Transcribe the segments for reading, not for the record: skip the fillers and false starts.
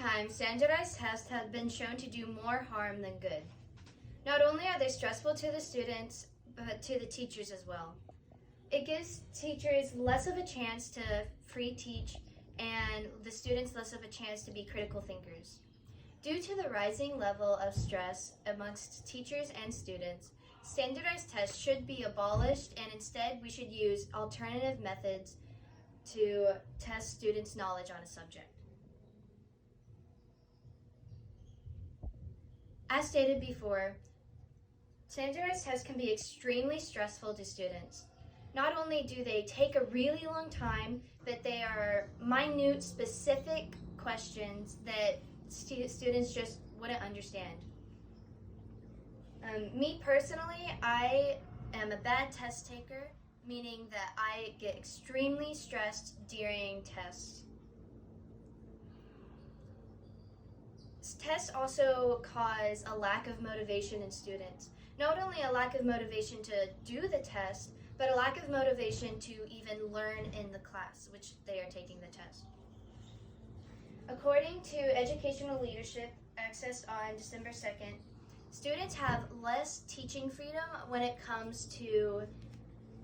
time, standardized tests have been shown to do more harm than good. Not only are they stressful to the students, but to the teachers as well. It gives teachers less of a chance to free teach and the students less of a chance to be critical thinkers. Due to the rising level of stress amongst teachers and students, standardized tests should be abolished, and instead we should use alternative methods to test students' knowledge on a subject. As stated before, standardized tests can be extremely stressful to students. Not only do they take a really long time, but they are minute, specific questions that students just wouldn't understand. Me personally, I am a bad test taker, meaning that I get extremely stressed during tests. Tests also cause a lack of motivation in students. Not only a lack of motivation to do the test, but a lack of motivation to even learn in the class, which they are taking the test. According to Educational Leadership, accessed on December 2nd, students have less teaching freedom when it comes to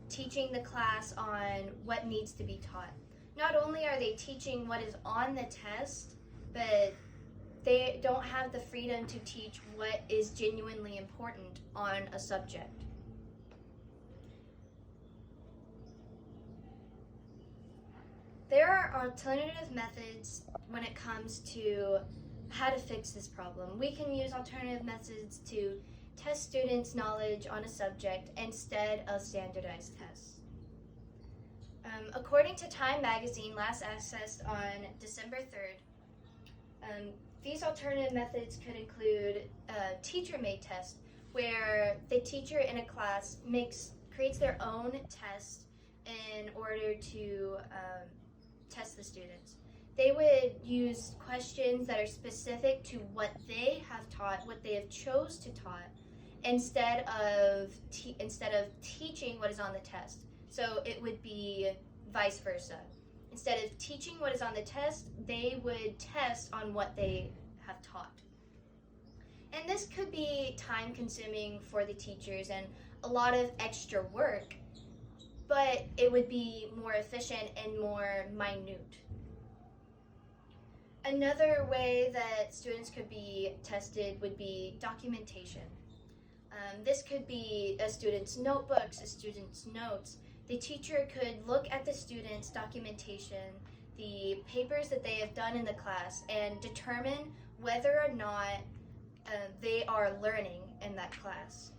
teaching the class on what needs to be taught. Not only are they teaching what is on the test, but they don't have the freedom to teach what is genuinely important on a subject. There are alternative methods when it comes to how to fix this problem. We can use alternative methods to test students' knowledge on a subject instead of standardized tests. According to Time magazine, last accessed on December 3rd, these alternative methods could include a teacher-made test, where the teacher in a class creates their own test in order to test the students. They would use questions that are specific to what they have taught, what they have chose to taught, instead of teaching what is on the test. So it would be vice versa. Instead of teaching what is on the test, they would test on what they have taught. And this could be time consuming for the teachers and a lot of extra work, but it would be more efficient and more minute. Another way that students could be tested would be documentation. This could be a student's notebooks, a student's notes. The teacher could look at the student's documentation, the papers that they have done in the class, and determine whether or not they are learning in that class.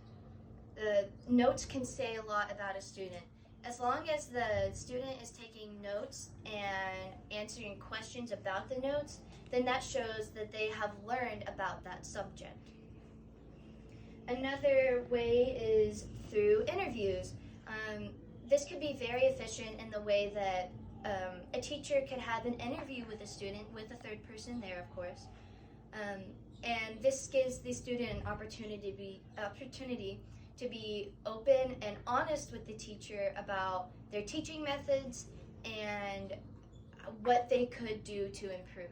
Notes can say a lot about a student. As long as the student is taking notes and answering questions about the notes, then that shows that they have learned about that subject. Another way is through interviews. This could be very efficient in the way that a teacher could have an interview with a student, with a third person there, of course. And this gives the student an opportunity to be open and honest with the teacher about their teaching methods and what they could do to improve.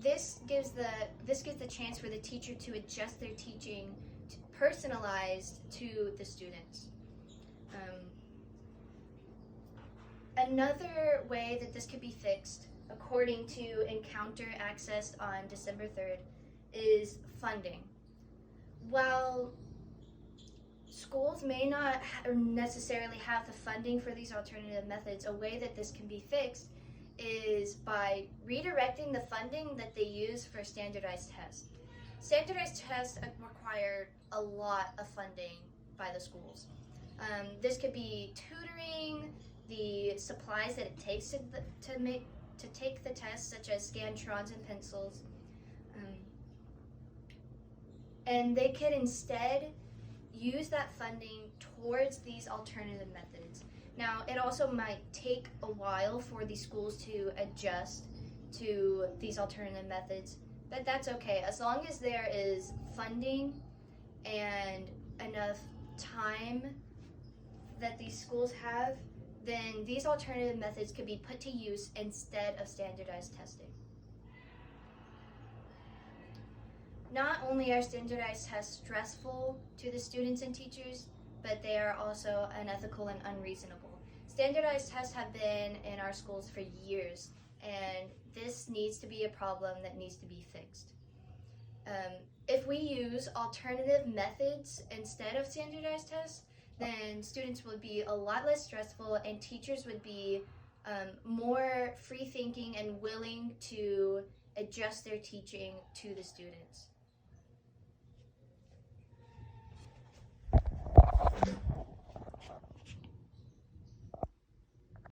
This gives the chance for the teacher to adjust their teaching personalized to the students. Another way that this could be fixed, according to Encounter accessed on December 3rd, is funding. While schools may not necessarily have the funding for these alternative methods, a way that this can be fixed is by redirecting the funding that they use for standardized tests. Standardized tests require a lot of funding by the schools. This could be tutoring, the supplies that it takes to take the test, such as scantrons and pencils. And they could instead use that funding towards these alternative methods. Now, it also might take a while for the schools to adjust to these alternative methods, but that's okay. As long as there is funding and enough time that these schools have, then these alternative methods could be put to use instead of standardized testing. not only are standardized tests stressful to the students and teachers, but they are also unethical and unreasonable. Standardized tests have been in our schools for years, and this needs to be a problem that needs to be fixed. If we use alternative methods instead of standardized tests, then students would be a lot less stressful and teachers would be more free thinking and willing to adjust their teaching to the students.